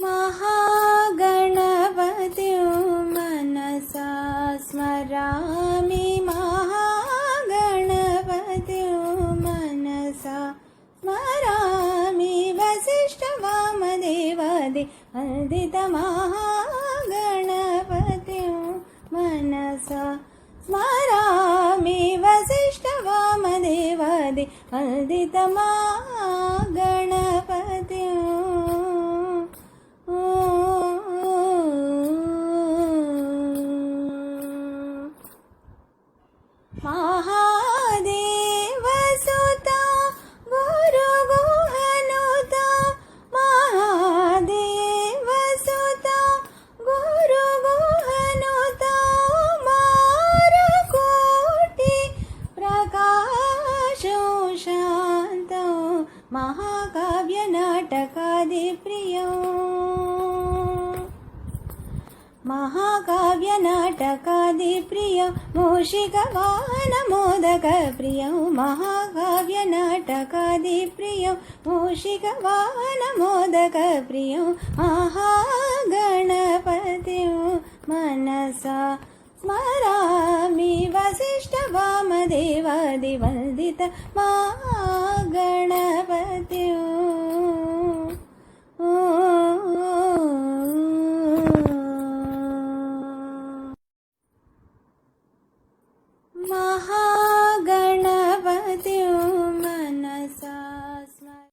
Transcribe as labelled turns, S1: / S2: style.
S1: महागणपतिं मनसा स्मरामि, महागणपतिं मनसा स्मरामि, वसिष्ठवामदेवादिवन्दितमहागणपतिं मनसा स्मरामि, वसिष्ठवामदेवादिवन्दितमहागणपतिं। महादेवसुता गुरुगुहनुता, महादेवसुता गुरुगुहनुता, मारकोटि प्रकाशो शान्तो, महाकाव्यनाटकादिप्रियो, महाकाव्यनाटकादिप्रियो, मूषिकवाहनमोदकप्रियो, महाकाव्यनाटकादिप्रियो, मूषिकवाहनमोदकप्रियो, महागणपतिं मनसा स्मरामि, वसिष्ठवामदेवादिवन्दितमहागणपतिं।